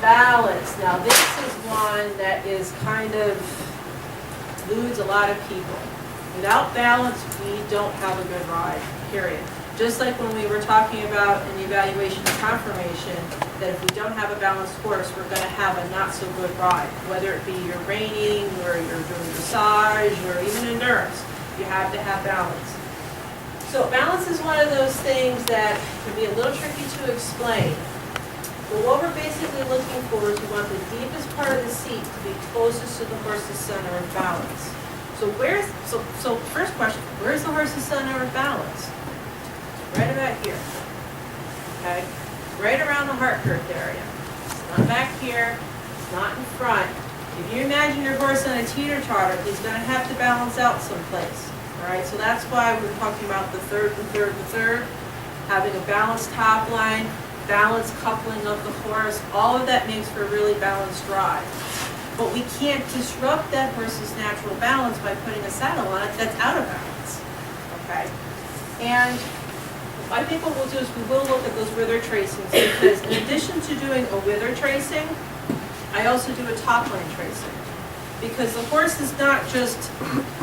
Balance. Now this is one that is kind of eludes a lot of people. Without balance, we don't have a good ride, period. Just like when we were talking about in the evaluation and confirmation, that if we don't have a balanced horse, we're going to have a not so good ride. Whether it be you're reining, or you're doing dressage, or even endurance, you have to have balance. So balance is one of those things that can be a little tricky to explain. But what we're basically looking for is we want the deepest part of the seat to be closest to the horse's center of balance. So first question, where's the horse's center of balance? Right about here. Okay? Right around the heart girth area. It's not back here, it's not in front. If you imagine your horse on a teeter-totter, he's going to have to balance out someplace. Alright, so that's why we're talking about the third, having a balanced top line, balanced coupling of the horse, all of that makes for a really balanced ride. But we can't disrupt that horse's natural balance by putting a saddle on it that's out of balance. Okay? And I think what we'll do is we will look at those wither tracings, because in addition to doing a wither tracing, I also do a top line tracing. Because the horse is not just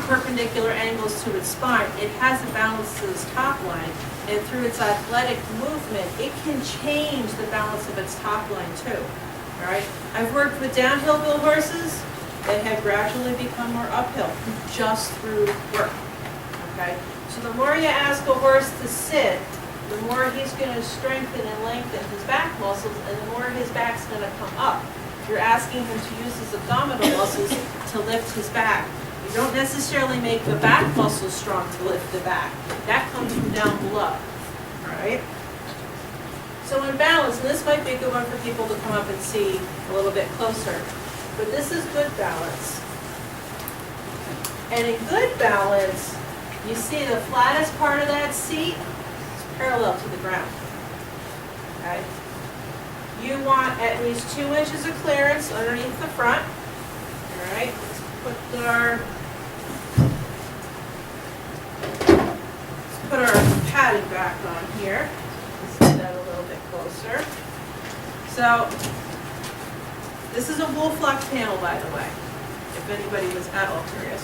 perpendicular angles to its spine, it has a balance to its top line, and through its athletic movement, it can change the balance of its top line too. All right? I've worked with downhill build horses that have gradually become more uphill just through work. Okay? So the more you ask a horse to sit, the more he's going to strengthen and lengthen his back muscles, and the more his back's going to come up. You're asking him to use his abdominal muscles to lift his back. You don't necessarily make the back muscles strong to lift the back. That comes from down below. All right? So in balance, and this might be a good one for people to come up and see a little bit closer, but this is good balance. And in good balance, you see the flattest part of that seat is parallel to the ground. Okay? You want at least 2 inches of clearance underneath the front. All right, let's put our padding back on here. Let's get that a little bit closer. So this is a wool flux panel, by the way, if anybody was at all curious.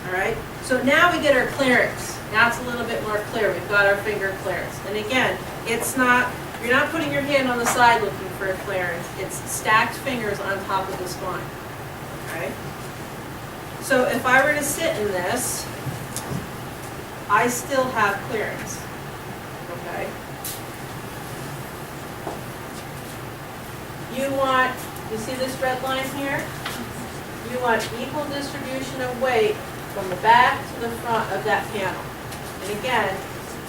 All right, so now we get our clearance. Now it's a little bit more clear. We've got our finger clearance. And again, it's not, you're not putting your hand on the side looking for a clearance. It's stacked fingers on top of the spine. Okay? So if I were to sit in this, I still have clearance. Okay? You see this red line here? You want equal distribution of weight from the back to the front of that panel. And again,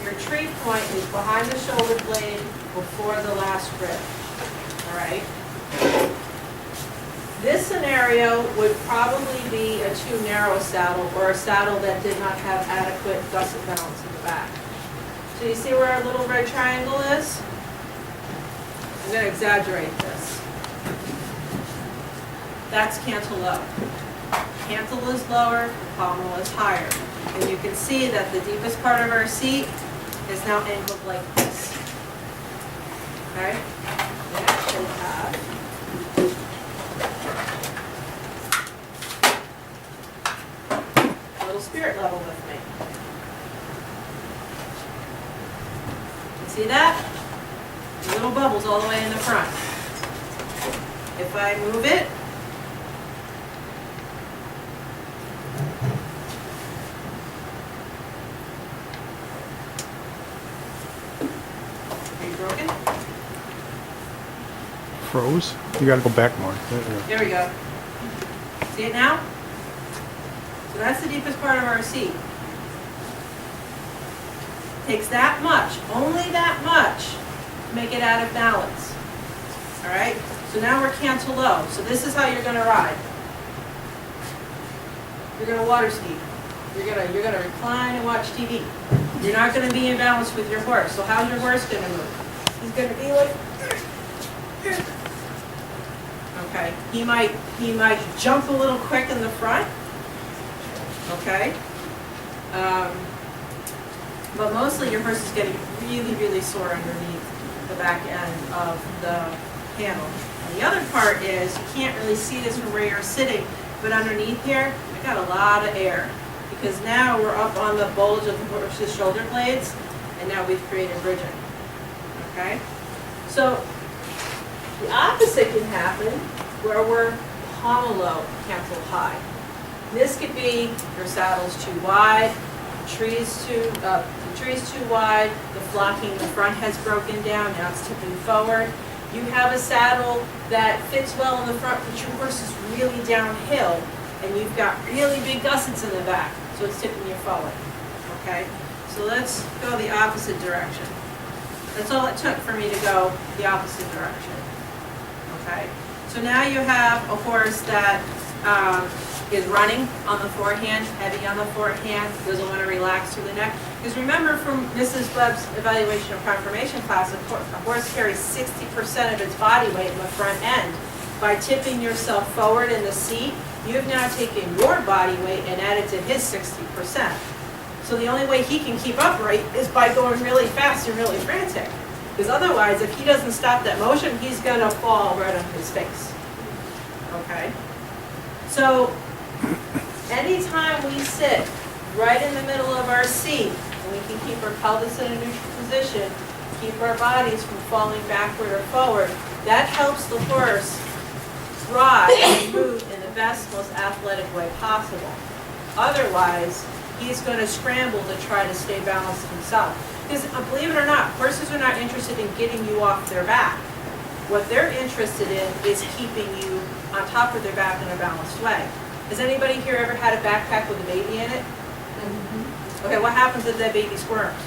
your tree point is behind the shoulder blade before the last rib. All right? This scenario would probably be a too narrow saddle, or a saddle that did not have adequate gusset balance in the back. So you see where our little red triangle is? I'm going to exaggerate this. That's cantle low. Cantle is lower, pommel is higher. And you can see that the deepest part of our seat is now angled like this. Okay? We actually have a little spirit level with me. You see that? Little bubbles all the way in the front. If I move it, broken? Froze? You gotta go back more. There we go. See it now? So that's the deepest part of our seat. Takes that much, only that much, to make it out of balance. All right? So now we're cantle low. So this is how you're going to ride. You're going to water ski. You're going to recline and watch TV. You're not going to be in balance with your horse. So how's your horse going to move? He's going to be like, okay. He might jump a little quick in the front. Okay. But mostly your horse is getting really, really sore underneath the back end of the handle. And the other part is, you can't really see this from where you're sitting, but underneath here, I got a lot of air. Because now we're up on the bulge of the horse's shoulder blades, and now we've created bridging. Okay? So, the opposite can happen where we're pommel low, cantle high. This could be your saddle's too wide, the tree's too wide, the flocking in the front has broken down, now it's tipping forward. You have a saddle that fits well in the front, but your horse is really downhill, and you've got really big gussets in the back, so it's tipping you forward. Okay? So let's go the opposite direction. That's all it took for me to go the opposite direction. Okay? So now you have a horse that is running on the forehand, heavy on the forehand, doesn't want to relax through the neck. Because remember from Mrs. Webb's evaluation of conformation class, a horse carries 60% of its body weight in the front end. By tipping yourself forward in the seat, you've now taken your body weight and added to his 60%. So the only way he can keep upright is by going really fast and really frantic. Because otherwise, if he doesn't stop that motion, he's going to fall right on his face. Okay? So, anytime we sit right in the middle of our seat, and we can keep our pelvis in a neutral position, keep our bodies from falling backward or forward, that helps the horse thrive and move in the best, most athletic way possible. Otherwise, he's going to scramble to try to stay balanced himself. Because believe it or not, horses are not interested in getting you off their back. What they're interested in is keeping you on top of their back in a balanced way. Has anybody here ever had a backpack with a baby in it? Mm-hmm. Okay, what happens if that baby squirms?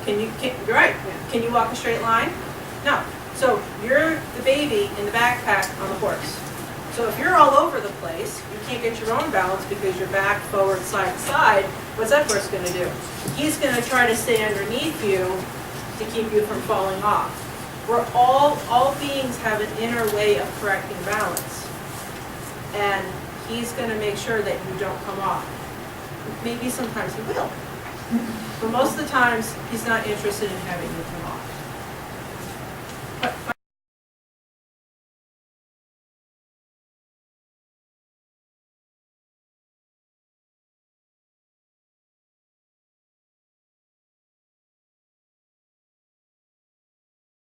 You're right. Can you walk a straight line? No. So you're the baby in the backpack on the horse. So if you're all over the place, you can't get your own balance because you're back, forward, side to side, what's that horse going to do? He's going to try to stay underneath you to keep you from falling off. We're all beings have an inner way of correcting balance. And he's going to make sure that you don't come off. Maybe sometimes he will. But most of the times, he's not interested in having you come off.